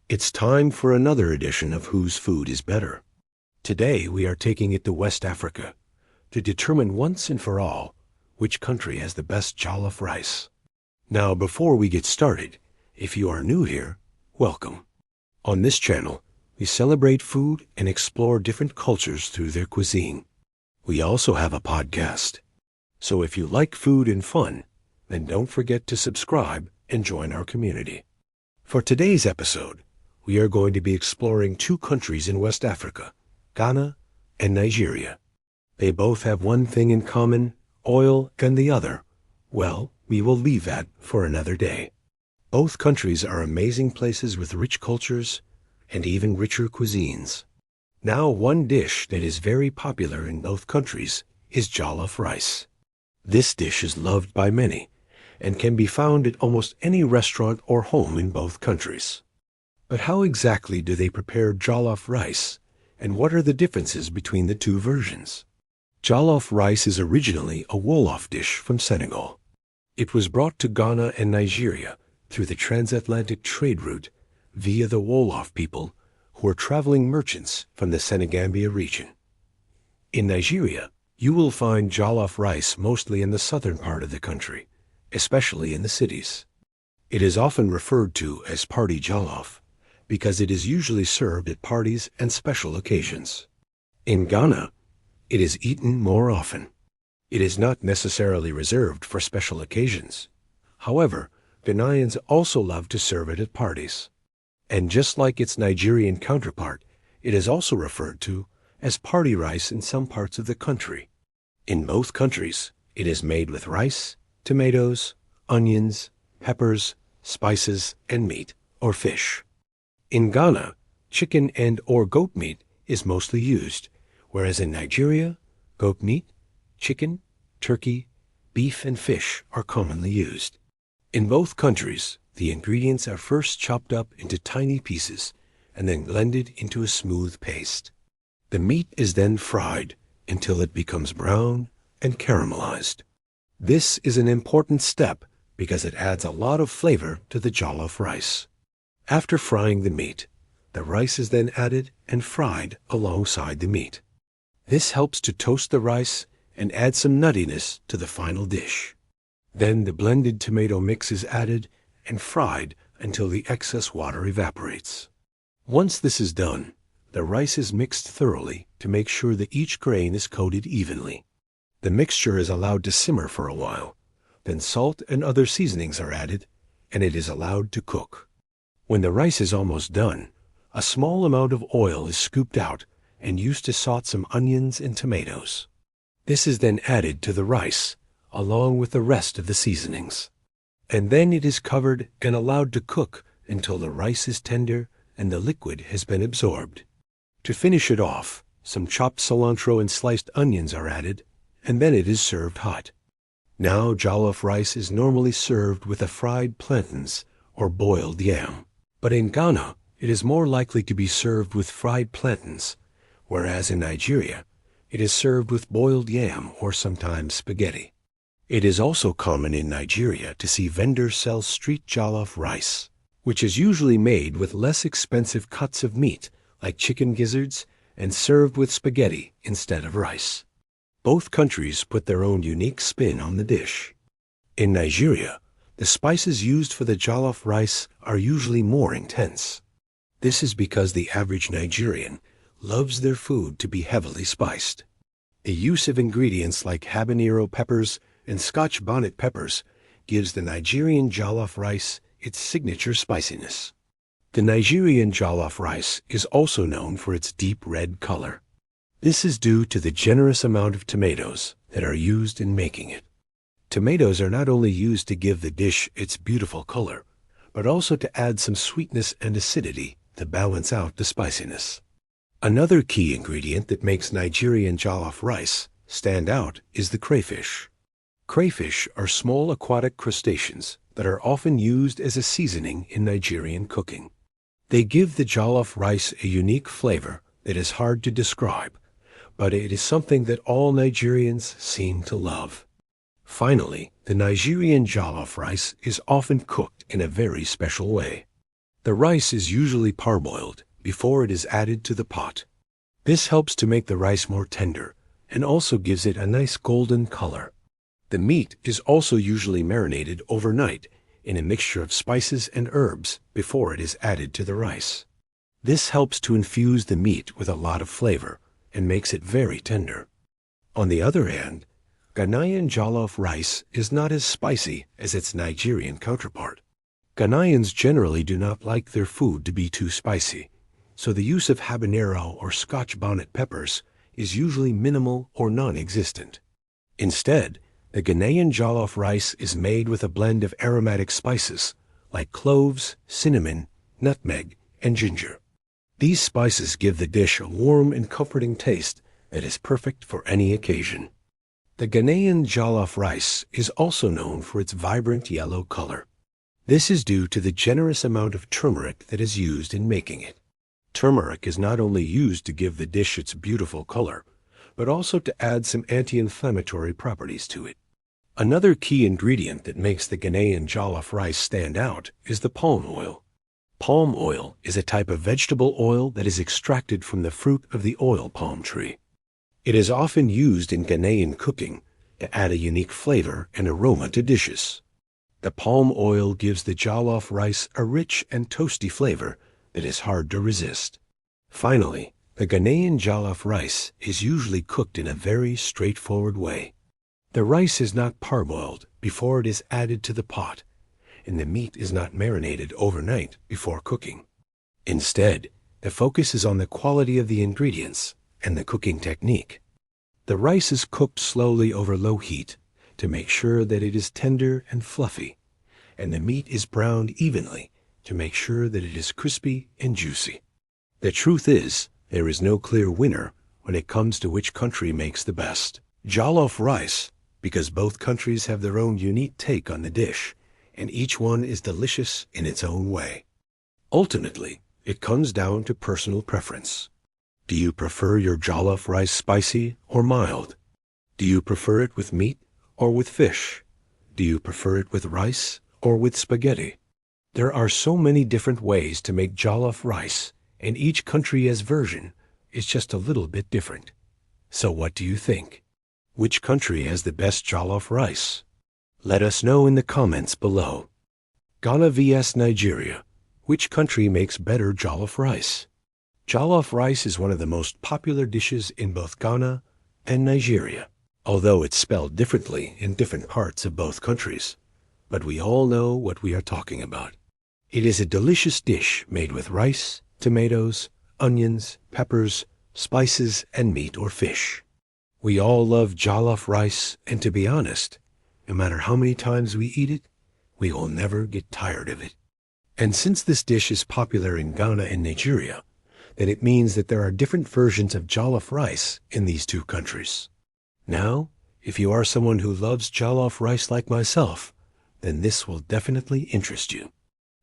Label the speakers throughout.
Speaker 1: It's time for another edition of Whose Food is Better. Today we are taking it to West Africa to determine once and for all which country has the best jollof rice. Now, before we get started, if you are new here, welcome. On this channel, we celebrate food and explore different cultures through their cuisine. We also have a podcast. So if you like food and fun, then don't forget to subscribe and join our community. For today's episode, we are going to be exploring two countries in West Africa, Ghana and Nigeria. They both have one thing in common, oil, and the other, well, we will leave that for another day. Both countries are amazing places with rich cultures and even richer cuisines. Now, one dish that is very popular in both countries is jollof rice. This dish is loved by many and can be found at almost any restaurant or home in both countries. But how exactly do they prepare jollof rice, and what are the differences between the two versions? Jollof rice is originally a Wolof dish from Senegal. It was brought to Ghana and Nigeria through the transatlantic trade route via the Wolof people who were traveling merchants from the Senegambia region. In Nigeria, you will find jollof rice mostly in the southern part of the country, especially in the cities. It is often referred to as party jollof because it is usually served at parties and special occasions. In Ghana, it is eaten more often. It is not necessarily reserved for special occasions. However, Ghanaians also love to serve it at parties. And just like its Nigerian counterpart, it is also referred to as party rice in some parts of the country. In both countries, it is made with rice, tomatoes, onions, peppers, spices, and meat or fish. In Ghana, chicken and/or goat meat is mostly used, whereas in Nigeria, goat meat, chicken, turkey, beef, and fish are commonly used. In both countries, the ingredients are first chopped up into tiny pieces and then blended into a smooth paste. The meat is then fried until it becomes brown and caramelized. This is an important step because it adds a lot of flavor to the jollof rice. After frying the meat, the rice is then added and fried alongside the meat. This helps to toast the rice and add some nuttiness to the final dish. Then the blended tomato mix is added and fried until the excess water evaporates. Once this is done, the rice is mixed thoroughly to make sure that each grain is coated evenly. The mixture is allowed to simmer for a while. Then salt and other seasonings are added, and it is allowed to cook. When the rice is almost done, a small amount of oil is scooped out and used to saute some onions and tomatoes. This is then added to the rice, along with the rest of the seasonings. And then it is covered and allowed to cook until the rice is tender and the liquid has been absorbed. To finish it off, some chopped cilantro and sliced onions are added, and then it is served hot. Now jollof rice is normally served with a fried plantains or boiled yam. But in Ghana, it is more likely to be served with fried plantains, whereas in Nigeria, it is served with boiled yam or sometimes spaghetti. It is also common in Nigeria to see vendors sell street jollof rice, which is usually made with less expensive cuts of meat like chicken gizzards and served with spaghetti instead of rice. Both countries put their own unique spin on the dish. In Nigeria, the spices used for the jollof rice are usually more intense. This is because the average Nigerian loves their food to be heavily spiced. The use of ingredients like habanero peppers and Scotch bonnet peppers gives the Nigerian jollof rice its signature spiciness. The Nigerian jollof rice is also known for its deep red color. This is due to the generous amount of tomatoes that are used in making it. Tomatoes are not only used to give the dish its beautiful color, but also to add some sweetness and acidity to balance out the spiciness. Another key ingredient that makes Nigerian jollof rice stand out is the crayfish. Crayfish are small aquatic crustaceans that are often used as a seasoning in Nigerian cooking. They give the jollof rice a unique flavor that is hard to describe, but it is something that all Nigerians seem to love. Finally, the Nigerian jollof rice is often cooked in a very special way. The rice is usually parboiled before it is added to the pot. This helps to make the rice more tender and also gives it a nice golden color. The meat is also usually marinated overnight in a mixture of spices and herbs before it is added to the rice. This helps to infuse the meat with a lot of flavor and makes it very tender. On the other hand, Ghanaian jollof rice is not as spicy as its Nigerian counterpart. Ghanaians generally do not like their food to be too spicy, so the use of habanero or Scotch bonnet peppers is usually minimal or non-existent. Instead, the Ghanaian jollof rice is made with a blend of aromatic spices like cloves, cinnamon, nutmeg, and ginger. These spices give the dish a warm and comforting taste that is perfect for any occasion. The Ghanaian jollof rice is also known for its vibrant yellow color. This is due to the generous amount of turmeric that is used in making it. Turmeric is not only used to give the dish its beautiful color, but also to add some anti-inflammatory properties to it. Another key ingredient that makes the Ghanaian jollof rice stand out is the palm oil. Palm oil is a type of vegetable oil that is extracted from the fruit of the oil palm tree. It is often used in Ghanaian cooking to add a unique flavor and aroma to dishes. The palm oil gives the jollof rice a rich and toasty flavor that is hard to resist. Finally, the Ghanaian jollof rice is usually cooked in a very straightforward way. The rice is not parboiled before it is added to the pot, and the meat is not marinated overnight before cooking. Instead, the focus is on the quality of the ingredients and the cooking technique. The rice is cooked slowly over low heat to make sure that it is tender and fluffy, and the meat is browned evenly to make sure that it is crispy and juicy. The truth is, there is no clear winner when it comes to which country makes the best jollof rice, because both countries have their own unique take on the dish, and each one is delicious in its own way. Ultimately, it comes down to personal preference. Do you prefer your jollof rice spicy or mild? Do you prefer it with meat or with fish? Do you prefer it with rice or with spaghetti? There are so many different ways to make jollof rice, and each country's version is just a little bit different. So what do you think? Which country has the best jollof rice? Let us know in the comments below. Ghana vs Nigeria. Which country makes better jollof rice? Jollof rice is one of the most popular dishes in both Ghana and Nigeria, although it's spelled differently in different parts of both countries. But we all know what we are talking about. It is a delicious dish made with rice, tomatoes, onions, peppers, spices, and meat or fish. We all love jollof rice, and to be honest, no matter how many times we eat it, we will never get tired of it. And since this dish is popular in Ghana and Nigeria, then it means that there are different versions of jollof rice in these two countries. Now, if you are someone who loves jollof rice like myself, then this will definitely interest you.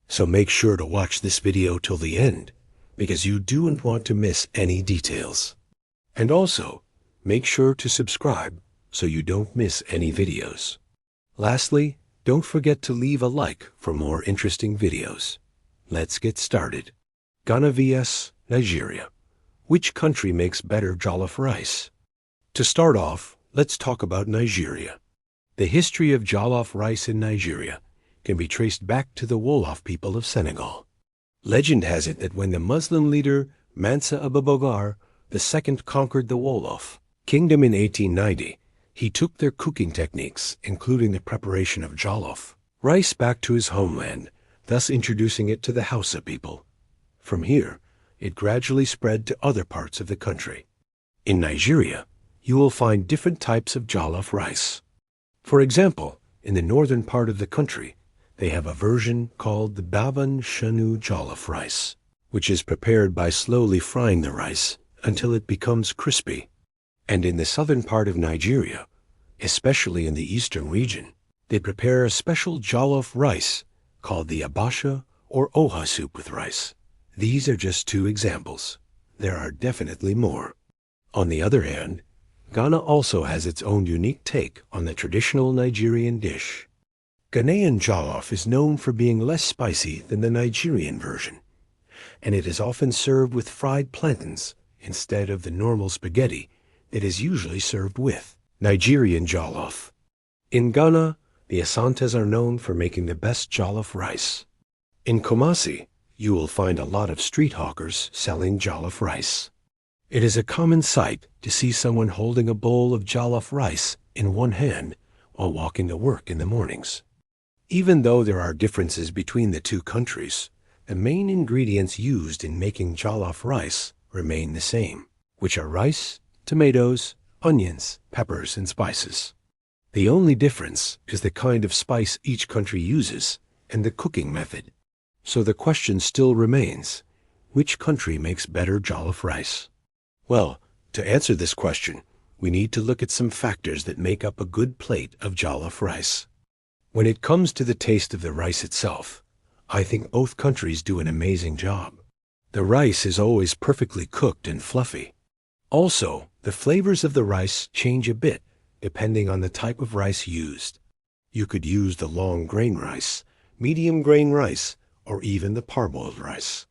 Speaker 1: So make sure to watch this video till the end, because you don't want to miss any details. And also, make sure to subscribe so you don't miss any videos. Lastly, don't forget to leave a like for more interesting videos. Let's get started. Ghana vs Nigeria. Which country makes better jollof rice? To start off, let's talk about Nigeria. The history of jollof rice in Nigeria can be traced back to the Wolof people of Senegal. Legend has it that when the Muslim leader Mansa Abubakar II conquered the Wolof kingdom in 1890, he took their cooking techniques, including the preparation of jollof rice, back to his homeland, thus introducing it to the Hausa people. From here, it gradually spread to other parts of the country. In Nigeria, you will find different types of jollof rice. For example, in the northern part of the country, they have a version called the Baban Shanu jollof rice, which is prepared by slowly frying the rice until it becomes crispy. And in the southern part of Nigeria, especially in the eastern region, they prepare a special jollof rice called the Abasha or Oha soup with rice. These are just two examples. There are definitely more. On the other hand, Ghana also has its own unique take on the traditional Nigerian dish. Ghanaian jollof is known for being less spicy than the Nigerian version, and it is often served with fried plantains instead of the normal spaghetti that is usually served with. Nigerian jollof. In Ghana, the Asantes are known for making the best jollof rice. In Kumasi, you will find a lot of street hawkers selling jollof rice. It is a common sight to see someone holding a bowl of jollof rice in one hand while walking to work in the mornings. Even though there are differences between the two countries, the main ingredients used in making jollof rice remain the same, which are rice, tomatoes, onions, peppers, and spices. The only difference is the kind of spice each country uses and the cooking method. So the question still remains, which country makes better jollof rice? Well, to answer this question, we need to look at some factors that make up a good plate of jollof rice. When it comes to the taste of the rice itself, I think both countries do an amazing job. The rice is always perfectly cooked and fluffy. Also, the flavors of the rice change a bit depending on the type of rice used. You could use the long grain rice, medium grain rice, or even the parboiled rice.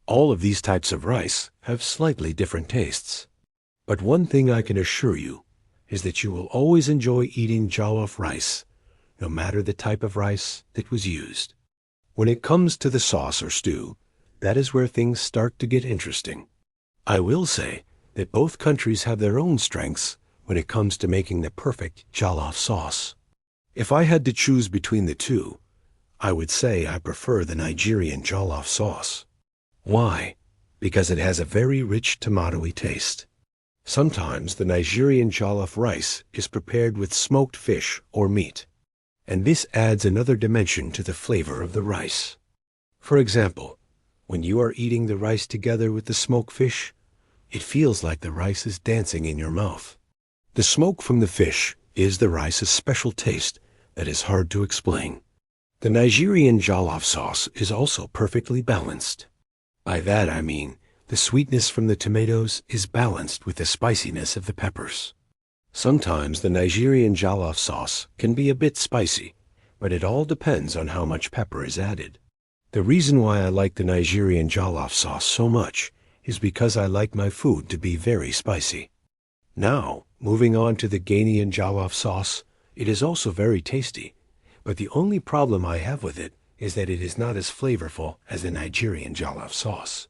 Speaker 1: All of these types of rice have slightly different tastes. But one thing I can assure you is that you will always enjoy eating jollof rice, no matter the type of rice that was used. When it comes to the sauce or stew, that is where things start to get interesting. I will say that both countries have their own strengths when it comes to making the perfect jollof sauce. If I had to choose between the two, I would say I prefer the Nigerian jollof sauce. Why? Because it has a very rich tomatoey taste. Sometimes the Nigerian jollof rice is prepared with smoked fish or meat, and this adds another dimension to the flavor of the rice. For example, when you are eating the rice together with the smoked fish, it feels like the rice is dancing in your mouth. The smoke from the fish gives the rice a special taste that is hard to explain. The Nigerian jollof sauce is also perfectly balanced. By that I mean the sweetness from the tomatoes is balanced with the spiciness of the peppers. Sometimes the Nigerian jollof sauce can be a bit spicy, but it all depends on how much pepper is added. The reason why I like the Nigerian jollof sauce so much is because I like my food to be very spicy. Now, moving on to the Ghanaian jollof sauce, it is also very tasty, but the only problem I have with it is that it is not as flavorful as the Nigerian jollof sauce.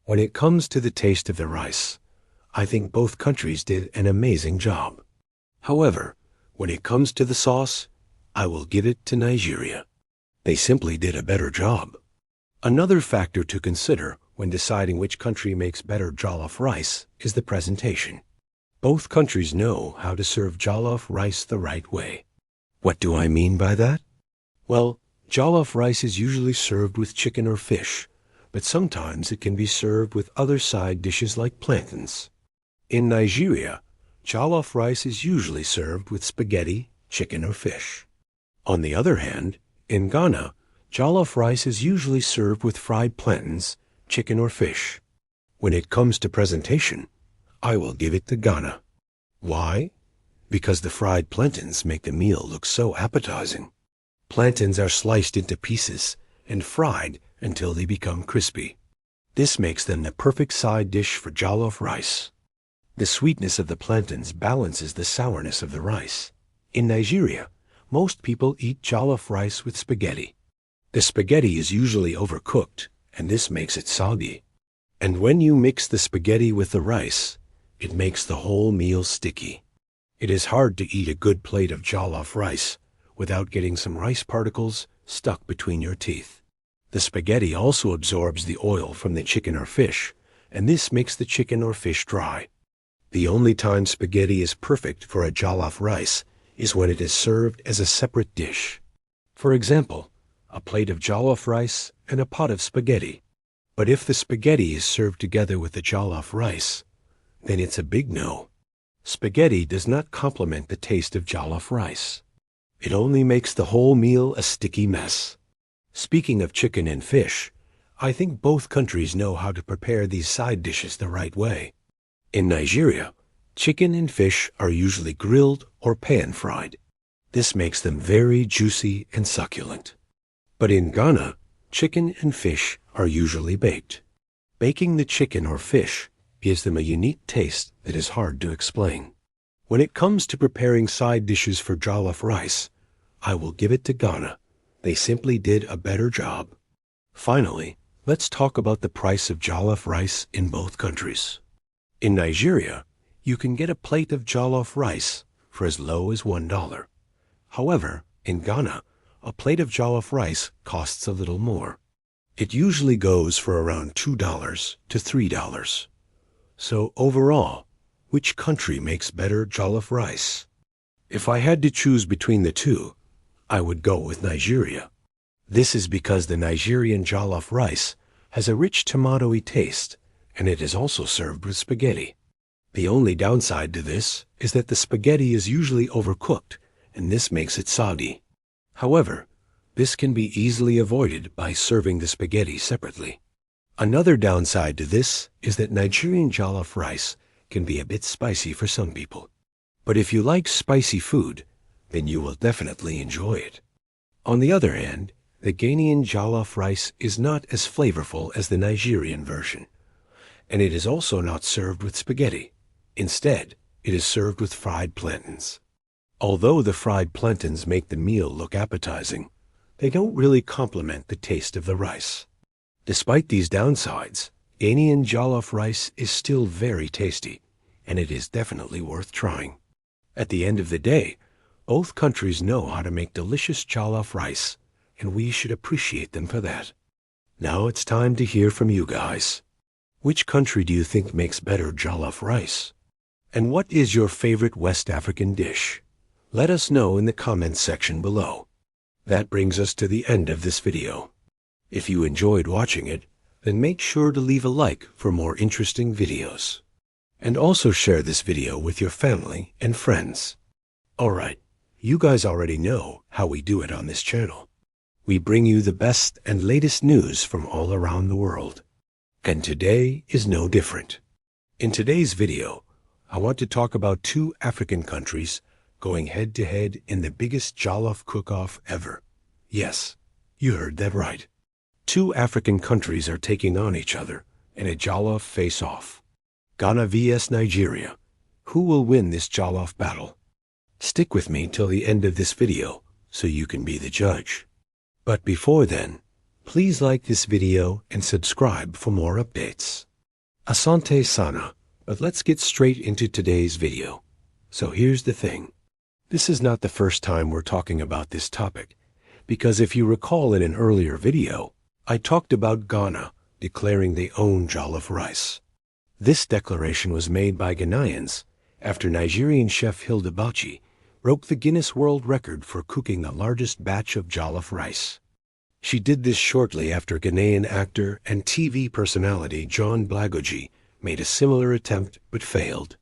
Speaker 1: When it comes to the taste of the rice, I think both countries did an amazing job. However, when it comes to the sauce, I will give it to Nigeria. They simply did a better job. Another factor to consider when deciding which country makes better jollof rice is the presentation. Both countries know how to serve jollof rice the right way. What do I mean by that? Well, jollof rice is usually served with chicken or fish, but sometimes it can be served with other side dishes like plantains. In Nigeria, jollof rice is usually served with spaghetti, chicken, or fish. On the other hand, in Ghana, jollof rice is usually served with fried plantains, chicken, or fish. When it comes to presentation, I will give it to Ghana. Why? Because the fried plantains make the meal look so appetizing. Plantains are sliced into pieces and fried until they become crispy. This makes them the perfect side dish for jollof rice. The sweetness of the plantains balances the sourness of the rice. In Nigeria, most people eat jollof rice with spaghetti. The spaghetti is usually overcooked, and this makes it soggy. And when you mix the spaghetti with the rice, it makes the whole meal sticky. It is hard to eat a good plate of jollof rice without getting some rice particles stuck between your teeth. The spaghetti also absorbs the oil from the chicken or fish, and this makes the chicken or fish dry. The only time spaghetti is perfect for a jollof rice is when it is served as a separate dish. For example, a plate of jollof rice and a pot of spaghetti. But if the spaghetti is served together with the jollof rice, then it's a big no. Spaghetti does not complement the taste of jollof rice. It only makes the whole meal a sticky mess. Speaking of chicken and fish, I think both countries know how to prepare these side dishes the right way. In Nigeria, chicken and fish are usually grilled or pan-fried. This makes them very juicy and succulent. But in Ghana, chicken and fish are usually baked. Baking the chicken or fish gives them a unique taste that is hard to explain. When it comes to preparing side dishes for jollof rice, I will give it to Ghana. They simply did a better job. Finally, let's talk about the price of jollof rice in both countries. In Nigeria, you can get a plate of jollof rice for as low as $1. However, in Ghana, a plate of jollof rice costs a little more. It usually goes for around $2 to $3. So overall, which country makes better jollof rice? If I had to choose between the two, I would go with Nigeria. This is because the Nigerian jollof rice has a rich tomatoey taste, and it is also served with spaghetti. The only downside to this is that the spaghetti is usually overcooked, and this makes it soggy. However, this can be easily avoided by serving the spaghetti separately. Another downside to this is that Nigerian jollof rice can be a bit spicy for some people. But if you like spicy food, then you will definitely enjoy it. On the other hand, the Ghanaian jollof rice is not as flavorful as the Nigerian version, and it is also not served with spaghetti. Instead, it is served with fried plantains. Although the fried plantains make the meal look appetizing, they don't really complement the taste of the rice. Despite these downsides, Ghanaian jollof rice is still very tasty, and it is definitely worth trying. At the end of the day, both countries know how to make delicious jollof rice, and we should appreciate them for that. Now it's time to hear from you guys. Which country do you think makes better jollof rice? And what is your favorite West African dish? Let us know in the comments section below. That brings us to the end of this video. If you enjoyed watching it, then make sure to leave a like for more interesting videos. And also share this video with your family and friends. Alright, you guys already know how we do it on this channel. We bring you the best and latest news from all around the world. And today is no different. In today's video, I want to talk about two African countries going head-to-head in the biggest jollof cook-off ever. Yes, you heard that right. Two African countries are taking on each other in a jollof face-off. Ghana vs Nigeria. Who will win this jollof battle? Stick with me till the end of this video so you can be the judge. But before then, please like this video and subscribe for more updates. Asante sana, but let's get straight into today's video. So here's the thing. This is not the first time we're talking about this topic, because if you recall in an earlier video, I talked about Ghana declaring they own jollof rice. This declaration was made by Ghanaians after Nigerian chef Hilda Bauchi broke the Guinness World Record for cooking the largest batch of jollof rice. She did this shortly after Ghanaian actor and TV personality John Blagoji made a similar attempt but failed.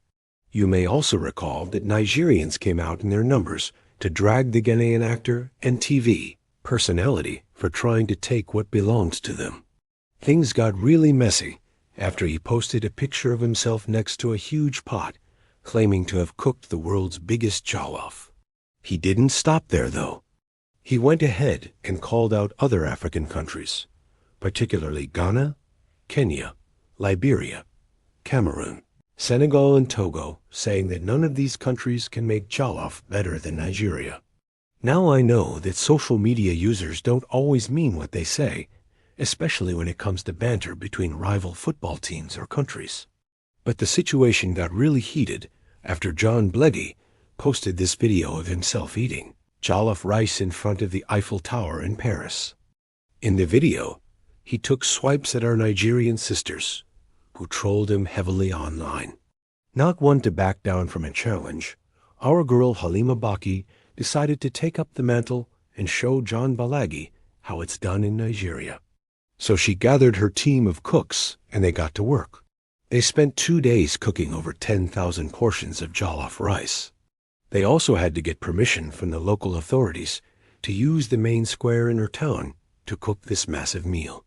Speaker 1: You may also recall that Nigerians came out in their numbers to drag the Ghanaian actor and TV personality for trying to take what belongs to them. Things got really messy after he posted a picture of himself next to a huge pot, claiming to have cooked the world's biggest jollof. He didn't stop there, though. He went ahead and called out other African countries, particularly Ghana, Kenya, Liberia, Cameroon, Senegal, and Togo, saying that none of these countries can make jollof better than Nigeria. Now I know that social media users don't always mean what they say, especially when it comes to banter between rival football teams or countries. But the situation got really heated after John Bleggy posted this video of himself eating jollof rice in front of the Eiffel Tower in Paris. In the video, he took swipes at our Nigerian sisters, who trolled him heavily online. Not one to back down from a challenge, our girl Halima Baki decided to take up the mantle and show John Balagi how it's done in Nigeria. So she gathered her team of cooks and they got to work. They spent 2 days cooking over 10,000 portions of jollof rice. They also had to get permission from the local authorities to use the main square in her town to cook this massive meal.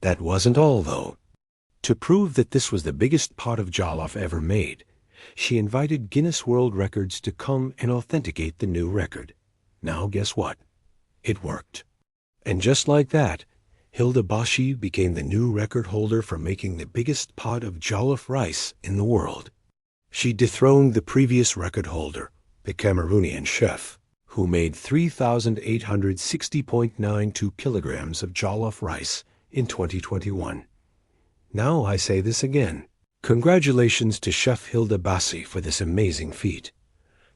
Speaker 1: That wasn't all, though. To prove that this was the biggest pot of jollof ever made, she invited Guinness World Records to come and authenticate the new record. Now guess what? It worked. And just like that, Hilda Bashi became the new record holder for making the biggest pot of jollof rice in the world. She dethroned the previous record holder, the Cameroonian chef, who made 3,860.92 kilograms of jollof rice in 2021. Now I say this again. Congratulations to Chef Hilda Bassi for this amazing feat.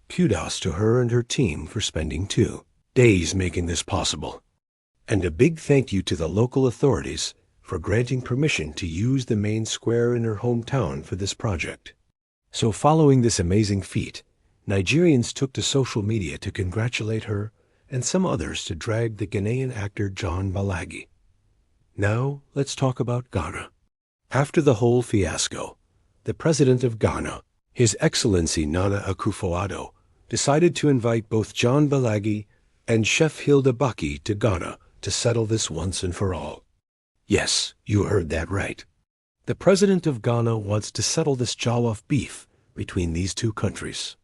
Speaker 1: Kudos to her and her team for spending 2 days making this possible. And a big thank you to the local authorities for granting permission to use the main square in her hometown for this project. So following this amazing feat, Nigerians took to social media to congratulate her and some others to drag the Ghanaian actor John Balagi. Now let's talk about Ghana. After the whole fiasco, the president of Ghana, His Excellency Nana Akufo-Addo, decided to invite both John Balagi and Chef Hilda Baki to Ghana to settle this once and for all. Yes, you heard that right. The president of Ghana wants to settle this jollof beef between these two countries.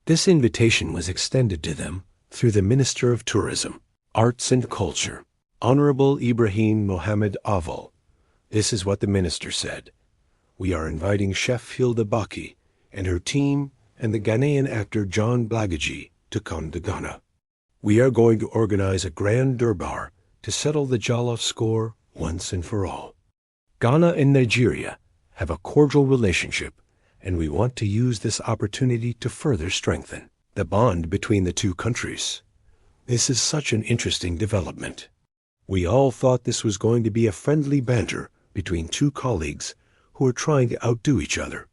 Speaker 1: This invitation was extended to them through the Minister of Tourism, Arts and Culture, Honorable Ibrahim Mohammed Aval. This is what the minister said. We are inviting Chef Hilda Baki and her team and the Ghanaian actor John Blagaji to come to Ghana. We are going to organize a grand durbar to settle the jollof score once and for all. Ghana and Nigeria have a cordial relationship, and we want to use this opportunity to further strengthen the bond between the two countries. This is such an interesting development. We all thought this was going to be a friendly banter between two colleagues who are trying to outdo each other.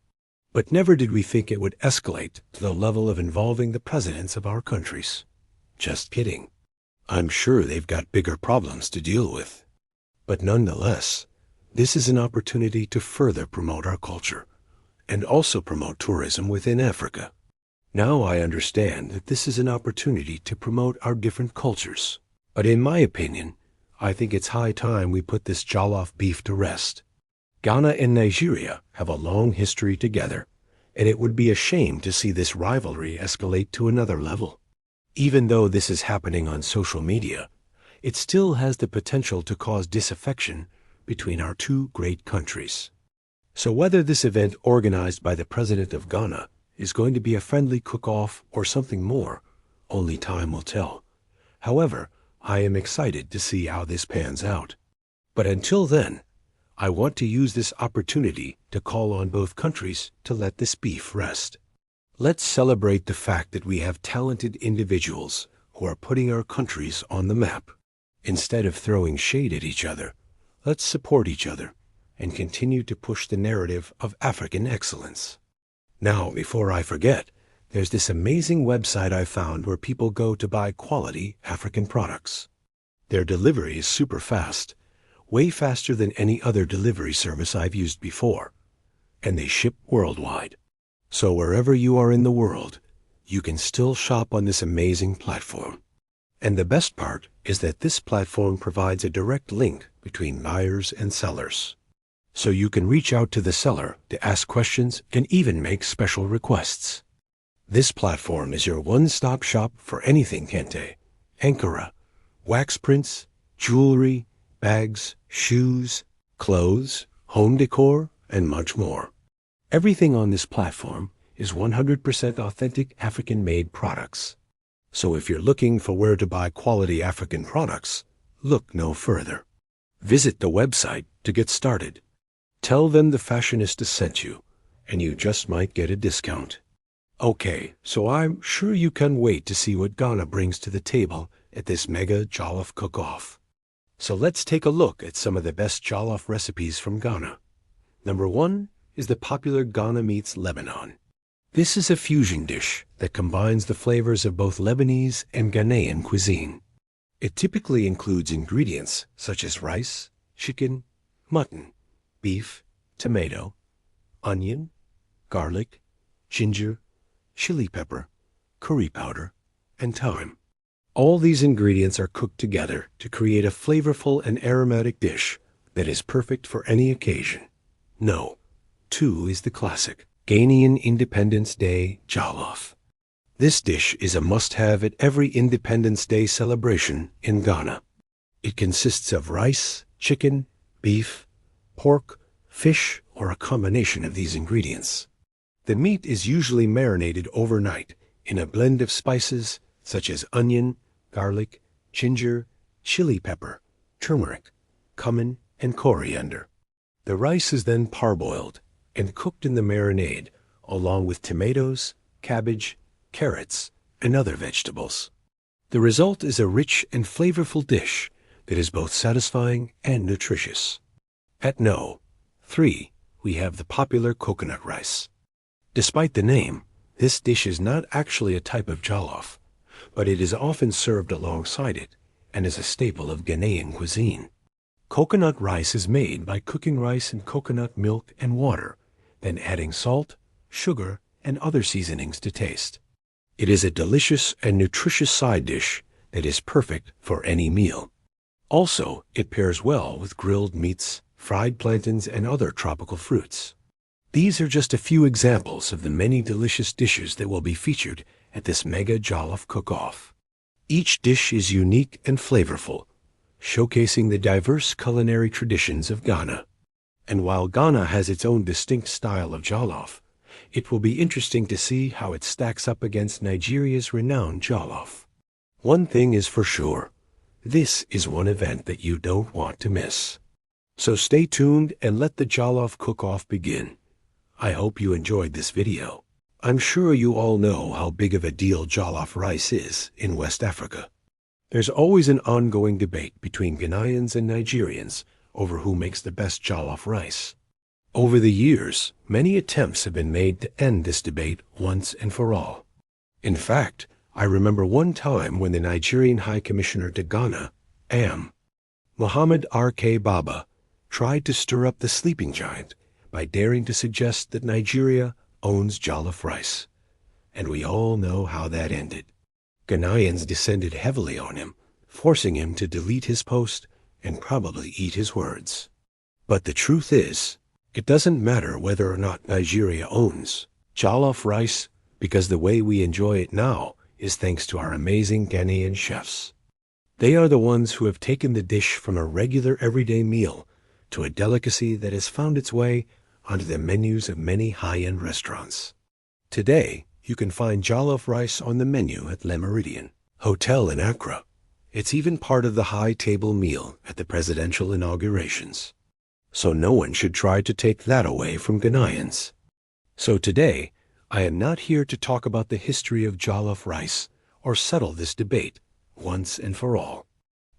Speaker 1: But never did we think it would escalate to the level of involving the presidents of our countries. Just kidding. I'm sure they've got bigger problems to deal with. But nonetheless, this is an opportunity to further promote our culture and also promote tourism within Africa. Now I understand that this is an opportunity to promote our different cultures. But in my opinion, I think it's high time we put this jollof beef to rest. Ghana and Nigeria have a long history together, and it would be a shame to see this rivalry escalate to another level. Even though this is happening on social media, it still has the potential to cause disaffection between our two great countries. So whether this event organized by the president of Ghana is going to be a friendly cook-off or something more, only time will tell. However, I am excited to see how this pans out. But until then, I want to use this opportunity to call on both countries to let this beef rest. Let's celebrate the fact that we have talented individuals who are putting our countries on the map. Instead of throwing shade at each other, let's support each other and continue to push the narrative of African excellence. Now, before I forget, there's this amazing website I found where people go to buy quality African products. Their delivery is super fast, way faster than any other delivery service I've used before, and they ship worldwide. So wherever you are in the world, you can still shop on this amazing platform. And the best part is that this platform provides a direct link between buyers and sellers. So you can reach out to the seller to ask questions and even make special requests. This platform is your one-stop shop for anything kente, Ankara, wax prints, jewelry, bags, shoes, clothes, home decor, and much more. Everything on this platform is 100% authentic African-made products. So if you're looking for where to buy quality African products, look no further. Visit the website to get started. Tell them the Fashionista sent you, and you just might get a discount. Okay, so I'm sure you can wait to see what Ghana brings to the table at this mega jollof cook-off. So let's take a look at some of the best jollof recipes from Ghana. Number 1 is the popular Ghana meets Lebanon. This is a fusion dish that combines the flavors of both Lebanese and Ghanaian cuisine. It typically includes ingredients such as rice, chicken, mutton, beef, tomato, onion, garlic, ginger, chili pepper, curry powder, and thyme. All these ingredients are cooked together to create a flavorful and aromatic dish that is perfect for any occasion. No, 2 is the classic Ghanaian Independence Day Jollof. This dish is a must-have at every Independence Day celebration in Ghana. It consists of rice, chicken, beef, pork, fish, or a combination of these ingredients. The meat is usually marinated overnight in a blend of spices such as onion, garlic, ginger, chili pepper, turmeric, cumin, and coriander. The rice is then parboiled and cooked in the marinade along with tomatoes, cabbage, carrots, and other vegetables. The result is a rich and flavorful dish that is both satisfying and nutritious. At No. 3, we have the popular coconut rice. Despite the name, this dish is not actually a type of jollof, but it is often served alongside it and is a staple of Ghanaian cuisine. Coconut rice is made by cooking rice in coconut milk and water, then adding salt, sugar, and other seasonings to taste. It is a delicious and nutritious side dish that is perfect for any meal. Also, it pairs well with grilled meats, fried plantains, and other tropical fruits. These are just a few examples of the many delicious dishes that will be featured at this mega jollof cook-off. Each dish is unique and flavorful, showcasing the diverse culinary traditions of Ghana. And while Ghana has its own distinct style of jollof, it will be interesting to see how it stacks up against Nigeria's renowned jollof. One thing is for sure, this is one event that you don't want to miss. So stay tuned and let the jollof cook-off begin. I hope you enjoyed this video. I'm sure you all know how big of a deal jollof rice is in West Africa. There's always an ongoing debate between Ghanaians and Nigerians over who makes the best jollof rice. Over the years, many attempts have been made to end this debate once and for all. In fact, I remember one time when the Nigerian High Commissioner to Ghana, Muhammad R.K. Baba, tried to stir up the sleeping giant by daring to suggest that Nigeria owns jollof rice. And we all know how that ended. Ghanaians descended heavily on him, forcing him to delete his post and probably eat his words. But the truth is, it doesn't matter whether or not Nigeria owns jollof rice, because the way we enjoy it now is thanks to our amazing Ghanaian chefs. They are the ones who have taken the dish from a regular everyday meal to a delicacy that has found its way onto the menus of many high-end restaurants. Today, you can find jollof rice on the menu at Le Méridien Hotel in Accra. It's even part of the high table meal at the presidential inaugurations. So no one should try to take that away from Ghanaians. So today, I am not here to talk about the history of jollof rice or settle this debate once and for all.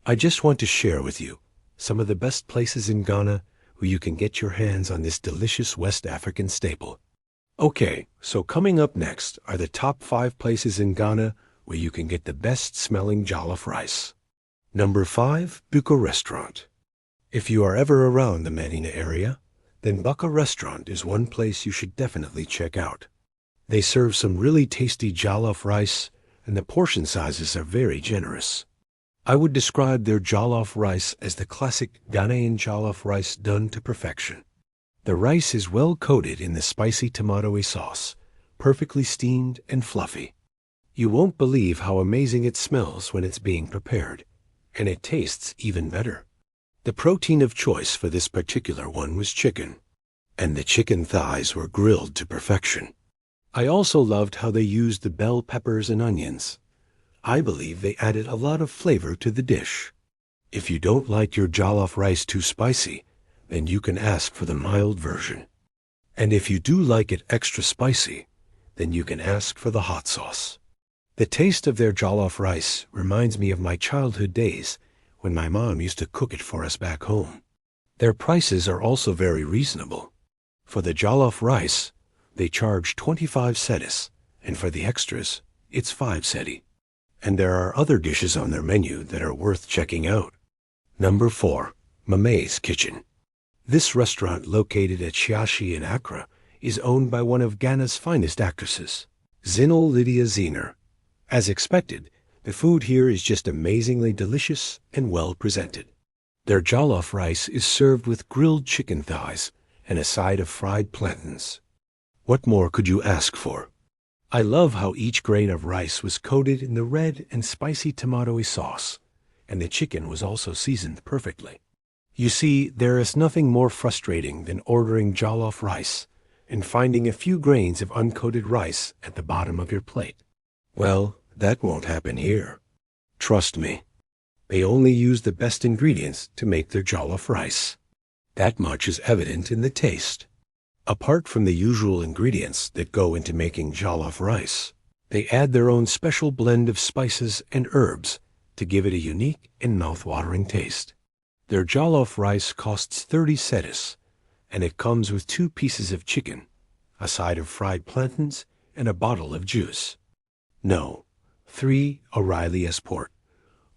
Speaker 1: I just want to share with you some of the best places in Ghana where you can get your hands on this delicious West African staple. Okay, so coming up next are the top 5 places in Ghana where you can get the best smelling jollof rice. Number 5, Buka Restaurant. If you are ever around the Medina area, then Buka Restaurant is one place you should definitely check out. They serve some really tasty jollof rice, and the portion sizes are very generous. I would describe their jollof rice as the classic Ghanaian jollof rice done to perfection. The rice is well coated in the spicy tomatoey sauce, perfectly steamed and fluffy. You won't believe how amazing it smells when it's being prepared, and it tastes even better. The protein of choice for this particular one was chicken, and the chicken thighs were grilled to perfection. I also loved how they used the bell peppers and onions. I believe they added a lot of flavor to the dish. If you don't like your jollof rice too spicy, then you can ask for the mild version. And if you do like it extra spicy, then you can ask for the hot sauce. The taste of their jollof rice reminds me of my childhood days when my mom used to cook it for us back home. Their prices are also very reasonable. For the jollof rice, they charge 25 cedis, and for the extras, it's 5 cedi. And there are other dishes on their menu that are worth checking out. Number 4, Mame's Kitchen. This restaurant, located at Chiashi in Accra, is owned by one of Ghana's finest actresses, Zinol Lydia Zener. As expected, the food here is just amazingly delicious and well presented. Their jollof rice is served with grilled chicken thighs and a side of fried plantains. What more could you ask for? I love how each grain of rice was coated in the red and spicy tomatoey sauce, and the chicken was also seasoned perfectly. You see, there is nothing more frustrating than ordering jollof rice and finding a few grains of uncoated rice at the bottom of your plate. Well, that won't happen here. Trust me. They only use the best ingredients to make their jollof rice. That much is evident in the taste. Apart from the usual ingredients that go into making jollof rice, they add their own special blend of spices and herbs to give it a unique and mouth-watering taste. Their jollof rice costs 30 cedis, and it comes with 2 pieces of chicken, a side of fried plantains, and a bottle of juice. No, 3 O'Reilly's Port.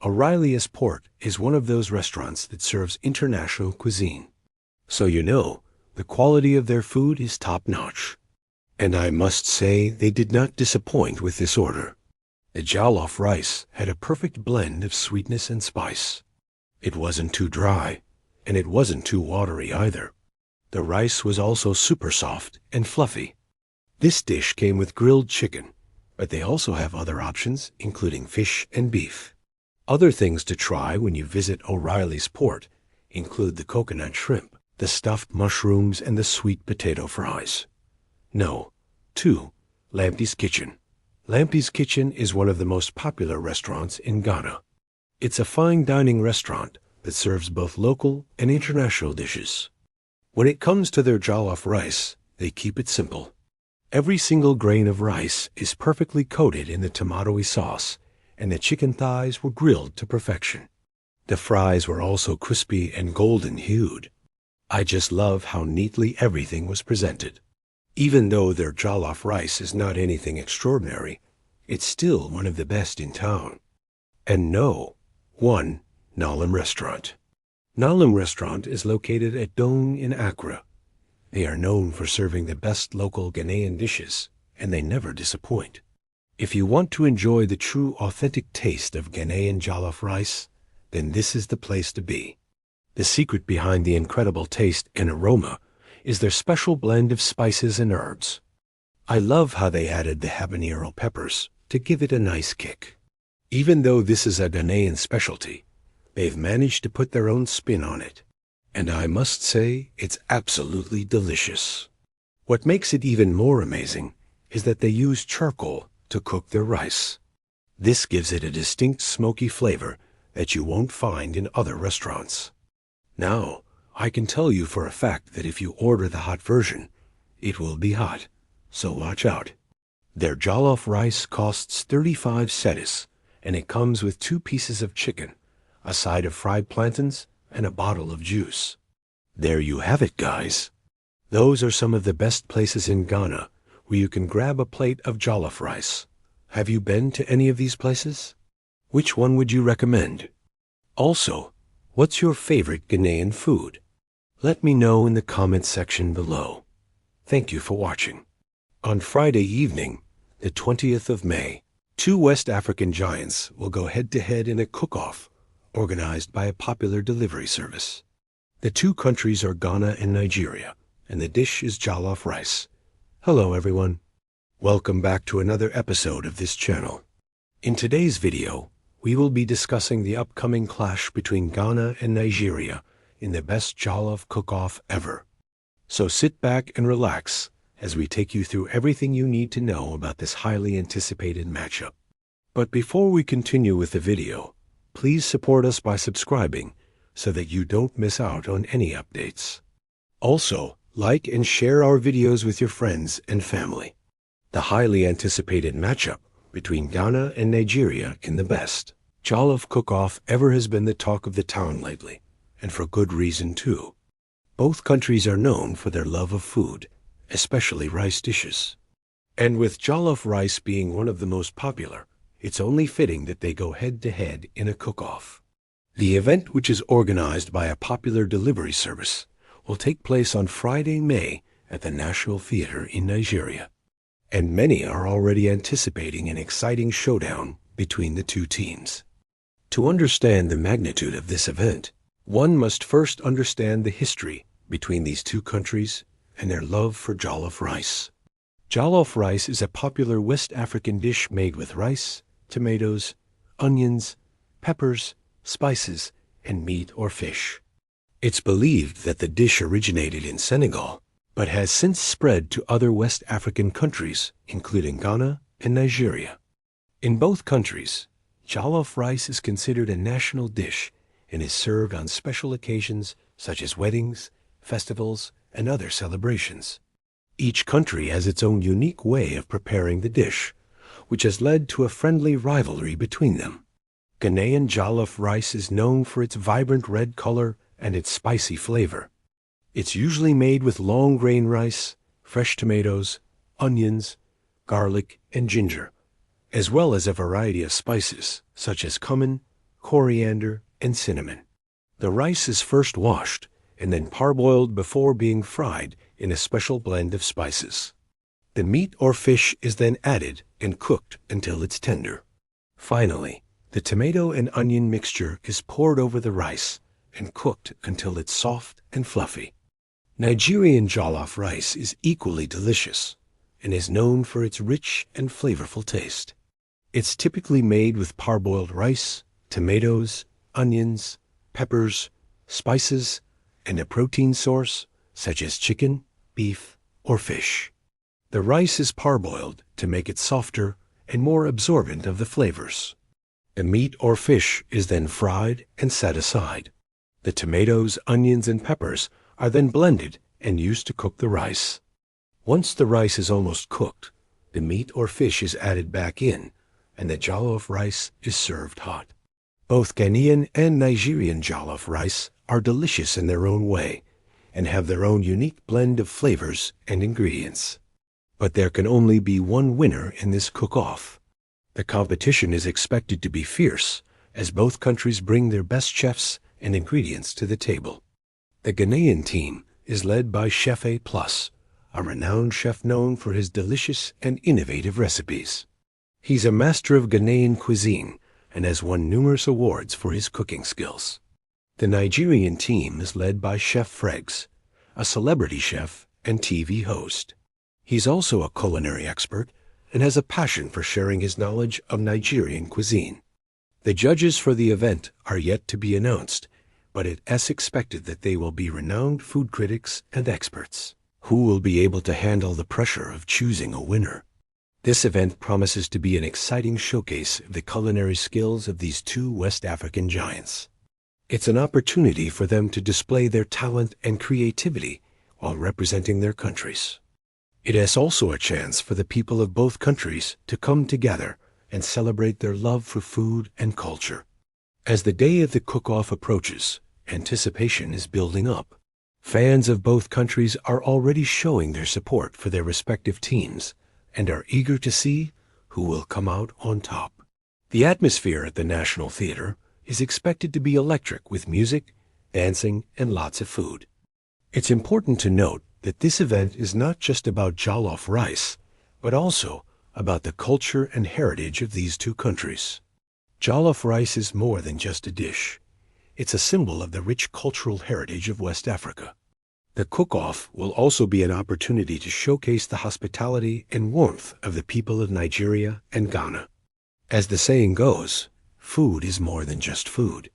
Speaker 1: O'Reilly's Port is one of those restaurants that serves international cuisine. So you know, the quality of their food is top-notch. And I must say they did not disappoint with this order. The jollof rice had a perfect blend of sweetness and spice. It wasn't too dry, and it wasn't too watery either. The rice was also super soft and fluffy. This dish came with grilled chicken, but they also have other options, including fish and beef. Other things to try when you visit O'Reilly's Port include the coconut shrimp, the stuffed mushrooms, and the sweet potato fries. No, 2. Lamptey's Kitchen. Lamptey's Kitchen is one of the most popular restaurants in Ghana. It's a fine dining restaurant that serves both local and international dishes. When it comes to their jollof rice, they keep it simple. Every single grain of rice is perfectly coated in the tomatoey sauce, and the chicken thighs were grilled to perfection. The fries were also crispy and golden-hued. I just love how neatly everything was presented. Even though their jollof rice is not anything extraordinary, it's still one of the best in town. And no, 1. Nalam Restaurant. Nalam Restaurant is located at Dong in Accra. They are known for serving the best local Ghanaian dishes, and they never disappoint. If you want to enjoy the true authentic taste of Ghanaian jollof rice, then this is the place to be. The secret behind the incredible taste and aroma is their special blend of spices and herbs. I love how they added the habanero peppers to give it a nice kick. Even though this is a Ghanaian specialty, they've managed to put their own spin on it. And I must say, it's absolutely delicious. What makes it even more amazing is that they use charcoal to cook their rice. This gives it a distinct smoky flavor that you won't find in other restaurants. Now, I can tell you for a fact that if you order the hot version, it will be hot, so watch out. Their jollof rice costs 35 cedis, and it comes with 2 pieces of chicken, a side of fried plantains, and a bottle of juice. There you have it, guys. Those are some of the best places in Ghana where you can grab a plate of jollof rice. Have you been to any of these places? Which one would you recommend? Also, what's your favorite Ghanaian food? Let me know in the comments section below. Thank you for watching. On Friday evening, the 20th of May, 2 West African giants will go head-to-head in a cook-off organized by a popular delivery service. The 2 countries are Ghana and Nigeria, and the dish is jollof rice. Hello everyone. Welcome back to another episode of this channel. In today's video, we will be discussing the upcoming clash between Ghana and Nigeria in the best jollof cook-off ever. So sit back and relax as we take you through everything you need to know about this highly anticipated matchup. But before we continue with the video, please support us by subscribing so that you don't miss out on any updates. Also, like and share our videos with your friends and family. The highly anticipated matchup between Ghana and Nigeria in the best jollof cook-off ever has been the talk of the town lately, and for good reason too. Both countries are known for their love of food, especially rice dishes. And with jollof rice being one of the most popular, it's only fitting that they go head-to-head in a cook-off. The event, which is organized by a popular delivery service, will take place on Friday, May at the National Theatre in Nigeria. And many are already anticipating an exciting showdown between the 2 teams. To understand the magnitude of this event, one must first understand the history between these 2 countries and their love for jollof rice. Jollof rice is a popular West African dish made with rice, tomatoes, onions, peppers, spices, and meat or fish. It's believed that the dish originated in Senegal, but has since spread to other West African countries, including Ghana and Nigeria. In both countries, jollof rice is considered a national dish and is served on special occasions such as weddings, festivals, and other celebrations. Each country has its own unique way of preparing the dish, which has led to a friendly rivalry between them. Ghanaian jollof rice is known for its vibrant red color and its spicy flavor. It's usually made with long grain rice, fresh tomatoes, onions, garlic, and ginger, as well as a variety of spices such as cumin, coriander, and cinnamon. The rice is first washed and then parboiled before being fried in a special blend of spices. The meat or fish is then added and cooked until it's tender. Finally, the tomato and onion mixture is poured over the rice and cooked until it's soft and fluffy. Nigerian jollof rice is equally delicious and is known for its rich and flavorful taste. It's typically made with parboiled rice, tomatoes, onions, peppers, spices, and a protein source such as chicken, beef, or fish. The rice is parboiled to make it softer and more absorbent of the flavors. The meat or fish is then fried and set aside. The tomatoes, onions, and peppers are then blended and used to cook the rice. Once the rice is almost cooked, the meat or fish is added back in, and the jollof rice is served hot. Both Ghanaian and Nigerian jollof rice are delicious in their own way and have their own unique blend of flavors and ingredients. But there can only be one winner in this cook-off. The competition is expected to be fierce, as both countries bring their best chefs and ingredients to the table. The Ghanaian team is led by Chef A+, a renowned chef known for his delicious and innovative recipes. He's a master of Ghanaian cuisine and has won numerous awards for his cooking skills. The Nigerian team is led by Chef Freggs, a celebrity chef and TV host. He's also a culinary expert and has a passion for sharing his knowledge of Nigerian cuisine. The judges for the event are yet to be announced, but it is expected that they will be renowned food critics and experts who will be able to handle the pressure of choosing a winner. This event promises to be an exciting showcase of the culinary skills of these two West African giants. It's an opportunity for them to display their talent and creativity while representing their countries. It is also a chance for the people of both countries to come together and celebrate their love for food and culture. As the day of the cook-off approaches, anticipation is building up. Fans of both countries are already showing their support for their respective teams and are eager to see who will come out on top. The atmosphere at the National Theater is expected to be electric with music, dancing, and lots of food. It's important to note that this event is not just about jollof rice, but also about the culture and heritage of these two countries. Jollof rice is more than just a dish. It's a symbol of the rich cultural heritage of West Africa. The cook-off will also be an opportunity to showcase the hospitality and warmth of the people of Nigeria and Ghana. As the saying goes, food is more than just food.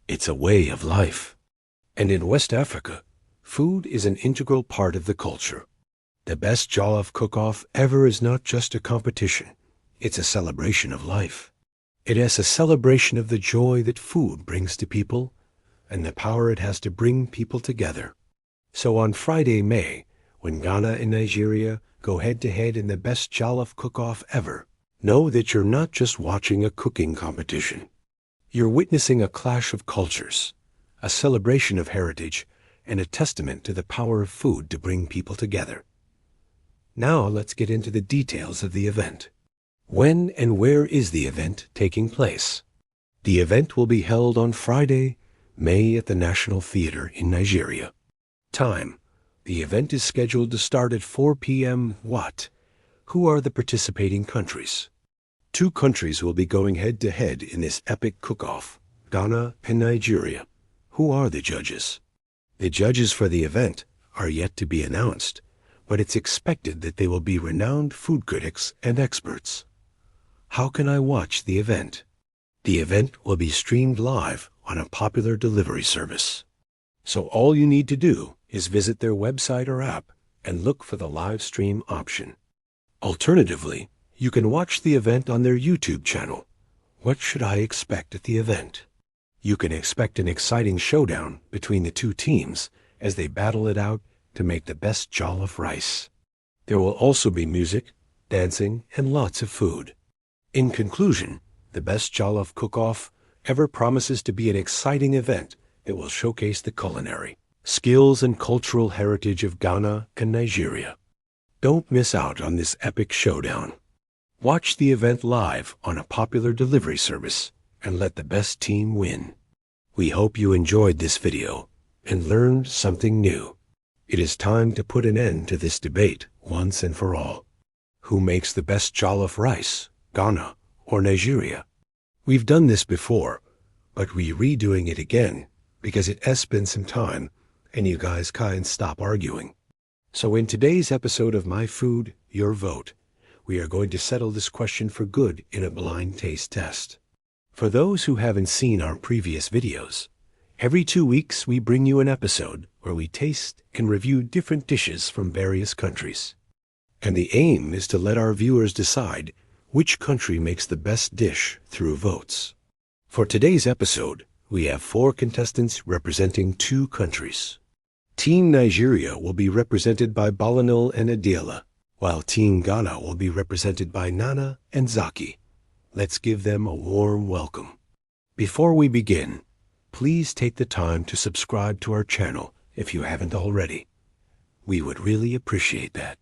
Speaker 1: It's a way of life. And in West Africa, food is an integral part of the culture. The best jollof cook-off ever is not just a competition. It's a celebration of life. It is a celebration of the joy that food brings to people and the power it has to bring people together. So on Friday, May, when Ghana and Nigeria go head-to-head in the best jollof cook-off ever, know that you're not just watching a cooking competition. You're witnessing a clash of cultures, a celebration of heritage, and a testament to the power of food to bring people together. Now let's get into the details of the event. When and where is the event taking place? The event will be held on Friday, May at the National Theater in Nigeria. Time. The event is scheduled to start at 4 p.m. What? Who are the participating countries? 2 countries will be going head-to-head in this epic cook-off, Ghana and Nigeria. Who are the judges? The judges for the event are yet to be announced, but it's expected that they will be renowned food critics and experts. How can I watch the event? The event will be streamed live on a popular delivery service. So all you need to do is visit their website or app and look for the live stream option. Alternatively, you can watch the event on their YouTube channel. What should I expect at the event? You can expect an exciting showdown between the two teams as they battle it out to make the best jollof rice. There will also be music, dancing, and lots of food. In conclusion, the Best Jollof Cook-Off ever promises to be an exciting event that will showcase the culinary skills and cultural heritage of Ghana and Nigeria. Don't miss out on this epic showdown. Watch the event live on a popular delivery service and let the best team win. We hope you enjoyed this video and learned something new. It is time to put an end to this debate once and for all. Who makes the best jollof rice, Ghana or Nigeria? We've done this before, but we're redoing it again because it has been some time and you guys can't stop arguing. So in today's episode of My Food, Your Vote, we are going to settle this question for good in a blind taste test. For those who haven't seen our previous videos, every 2 weeks we bring you an episode where we taste and review different dishes from various countries. And the aim is to let our viewers decide which country makes the best dish through votes. For today's episode, we have 4 contestants representing 2 countries. Team Nigeria will be represented by Balanul and Adela, while Team Ghana will be represented by Nana and Zaki. Let's give them a warm welcome. Before we begin, please take the time to subscribe to our channel if you haven't already. We would really appreciate that.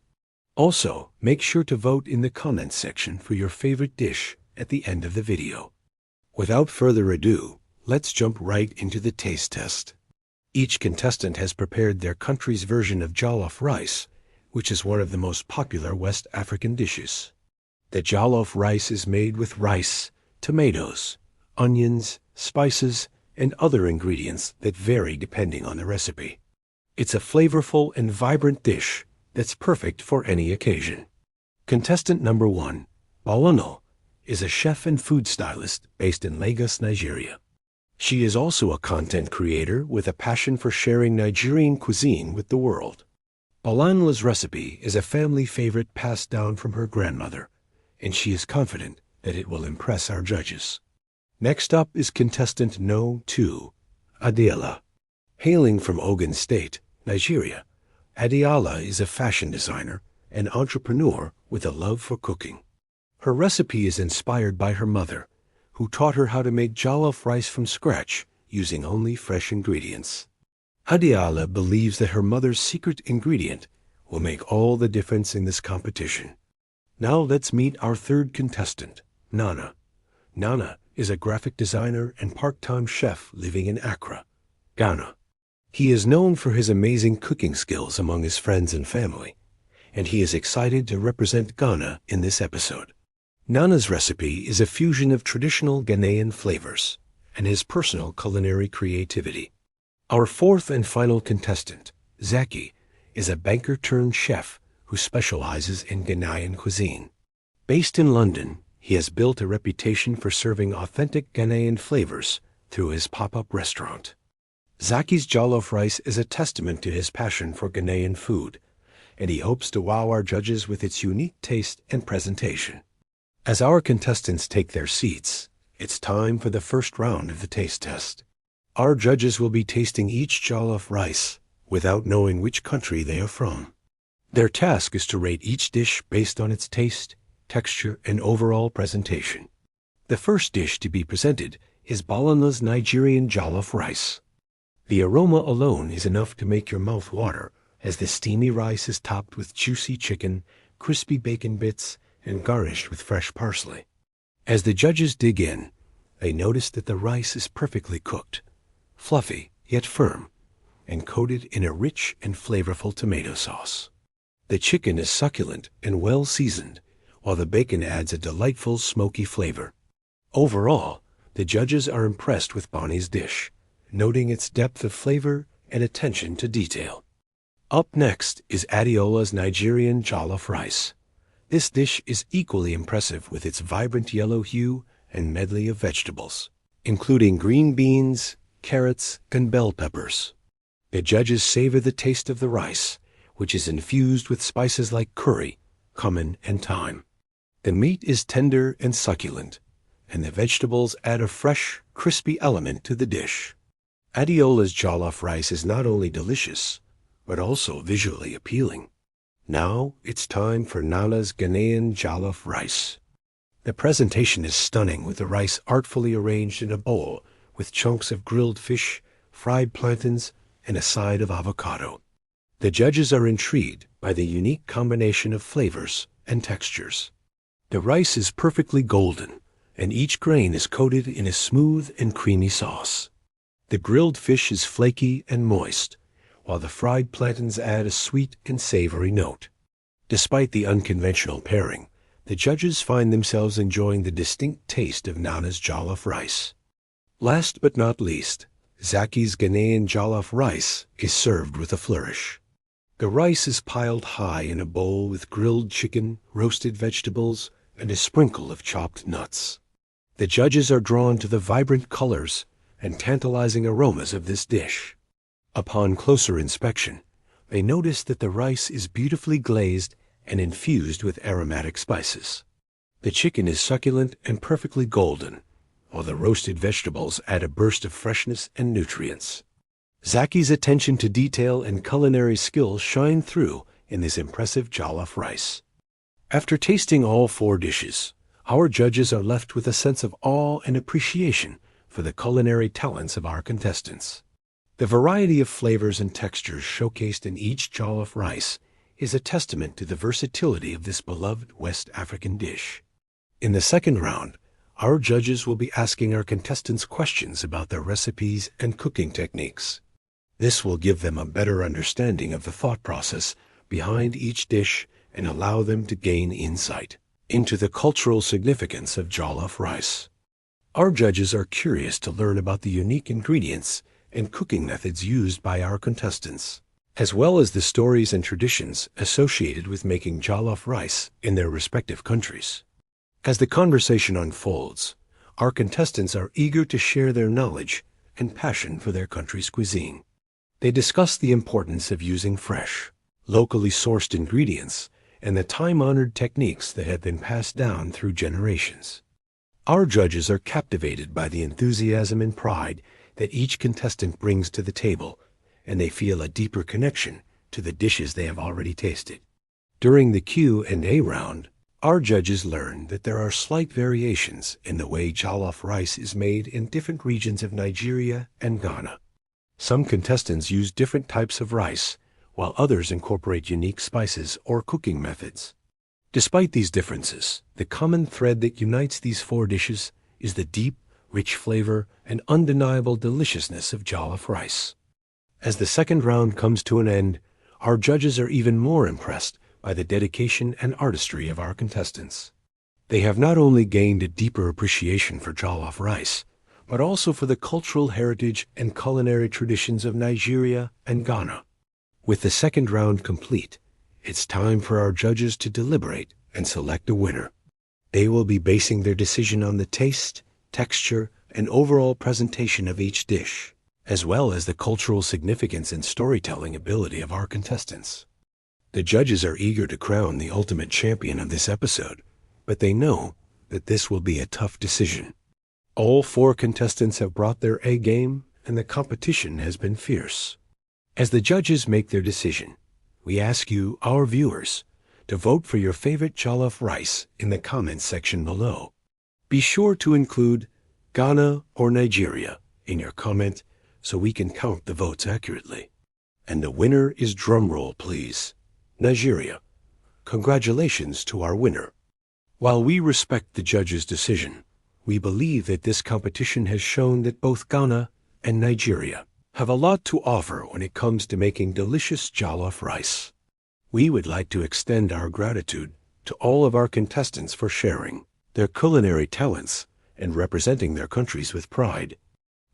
Speaker 1: Also, make sure to vote in the comments section for your favorite dish at the end of the video. Without further ado, let's jump right into the taste test. Each contestant has prepared their country's version of jollof rice, which is one of the most popular West African dishes. The jollof rice is made with rice, tomatoes, onions, spices, and other ingredients that vary depending on the recipe. It's a flavorful and vibrant dish that's perfect for any occasion. Contestant number 1, Balanul, is a chef and food stylist based in Lagos, Nigeria. She is also a content creator with a passion for sharing Nigerian cuisine with the world. Balanul's recipe is a family favorite passed down from her grandmother, and she is confident that it will impress our judges. Next up is contestant No. 2, Adela. Hailing from Ogun State, Nigeria, Adela is a fashion designer and entrepreneur with a love for cooking. Her recipe is inspired by her mother, who taught her how to make jollof rice from scratch using only fresh ingredients. Adela believes that her mother's secret ingredient will make all the difference in this competition. Now let's meet our 3rd contestant, Nana. Nana is a graphic designer and part-time chef living in Accra, Ghana. He is known for his amazing cooking skills among his friends and family, and he is excited to represent Ghana in this episode. Nana's recipe is a fusion of traditional Ghanaian flavors and his personal culinary creativity. Our 4th and final contestant, Zaki, is a banker-turned-chef who specializes in Ghanaian cuisine. Based in London, he has built a reputation for serving authentic Ghanaian flavors through his pop-up restaurant. Zaki's jollof rice is a testament to his passion for Ghanaian food, and he hopes to wow our judges with its unique taste and presentation. As our contestants take their seats, it's time for the first round of the taste test. Our judges will be tasting each jollof rice without knowing which country they are from. Their task is to rate each dish based on its taste, texture, and overall presentation. The first dish to be presented is Balanul's Nigerian jollof rice. The aroma alone is enough to make your mouth water, as the steamy rice is topped with juicy chicken, crispy bacon bits, and garnished with fresh parsley. As the judges dig in, they notice that the rice is perfectly cooked, fluffy yet firm, and coated in a rich and flavorful tomato sauce. The chicken is succulent and well seasoned, while the bacon adds a delightful smoky flavor. Overall, the judges are impressed with Bonnie's dish, noting its depth of flavor and attention to detail. Up next is Adeola's Nigerian jollof rice. This dish is equally impressive with its vibrant yellow hue and medley of vegetables, including green beans, carrots, and bell peppers. The judges savor the taste of the rice, which is infused with spices like curry, cumin, and thyme. The meat is tender and succulent, and the vegetables add a fresh, crispy element to the dish. Adeola's jollof rice is not only delicious, but also visually appealing. Now it's time for Nana's Ghanaian jollof rice. The presentation is stunning with the rice artfully arranged in a bowl with chunks of grilled fish, fried plantains, and a side of avocado. The judges are intrigued by the unique combination of flavors and textures. The rice is perfectly golden, and each grain is coated in a smooth and creamy sauce. The grilled fish is flaky and moist, while the fried plantains add a sweet and savory note. Despite the unconventional pairing, the judges find themselves enjoying the distinct taste of Nana's jollof rice. Last but not least, Zaki's Ghanaian jollof rice is served with a flourish. The rice is piled high in a bowl with grilled chicken, roasted vegetables, and a sprinkle of chopped nuts. The judges are drawn to the vibrant colors and tantalizing aromas of this dish. Upon closer inspection, they notice that the rice is beautifully glazed and infused with aromatic spices. The chicken is succulent and perfectly golden, while the roasted vegetables add a burst of freshness and nutrients. Zaki's attention to detail and culinary skill shine through in this impressive jollof rice. After tasting all four dishes, our judges are left with a sense of awe and appreciation for the culinary talents of our contestants. The variety of flavors and textures showcased in each jollof rice is a testament to the versatility of this beloved West African dish. In the second round, our judges will be asking our contestants questions about their recipes and cooking techniques. This will give them a better understanding of the thought process behind each dish and allow them to gain insight into the cultural significance of jollof rice. Our judges are curious to learn about the unique ingredients and cooking methods used by our contestants, as well as the stories and traditions associated with making jollof rice in their respective countries. As the conversation unfolds, our contestants are eager to share their knowledge and passion for their country's cuisine. They discuss the importance of using fresh, locally sourced ingredients and the time-honored techniques that have been passed down through generations. Our judges are captivated by the enthusiasm and pride that each contestant brings to the table, and they feel a deeper connection to the dishes they have already tasted. During the Q&A round, our judges learn that there are slight variations in the way jollof rice is made in different regions of Nigeria and Ghana. Some contestants use different types of rice, while others incorporate unique spices or cooking methods. Despite these differences, the common thread that unites these four dishes is the deep, rich flavor and undeniable deliciousness of jollof rice. As the second round comes to an end, our judges are even more impressed by the dedication and artistry of our contestants. They have not only gained a deeper appreciation for jollof rice, but also for the cultural heritage and culinary traditions of Nigeria and Ghana. With the second round complete, it's time for our judges to deliberate and select a winner. They will be basing their decision on the taste, texture, and overall presentation of each dish, as well as the cultural significance and storytelling ability of our contestants. The judges are eager to crown the ultimate champion of this episode, but they know that this will be a tough decision. All four contestants have brought their A game, and the competition has been fierce. As the judges make their decision, we ask you, our viewers, to vote for your favorite jollof rice in the comments section below. Be sure to include Ghana or Nigeria in your comment so we can count the votes accurately. And the winner is, drumroll please, Nigeria. Congratulations to our winner. While we respect the judges' decision, we believe that this competition has shown that both Ghana and Nigeria have a lot to offer when it comes to making delicious jollof rice. We would like to extend our gratitude to all of our contestants for sharing their culinary talents and representing their countries with pride.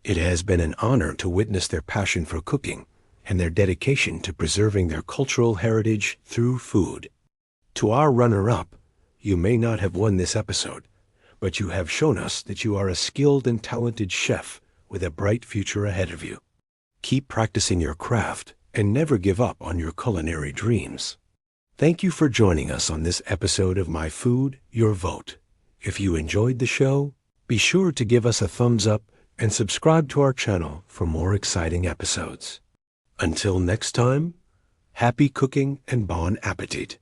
Speaker 1: It has been an honor to witness their passion for cooking and their dedication to preserving their cultural heritage through food. To our runner-up, you may not have won this episode, but you have shown us that you are a skilled and talented chef with a bright future ahead of you. Keep practicing your craft and never give up on your culinary dreams. Thank you for joining us on this episode of My Food, Your Vote. If you enjoyed the show, be sure to give us a thumbs up and subscribe to our channel for more exciting episodes. Until next time, happy cooking and bon appetit.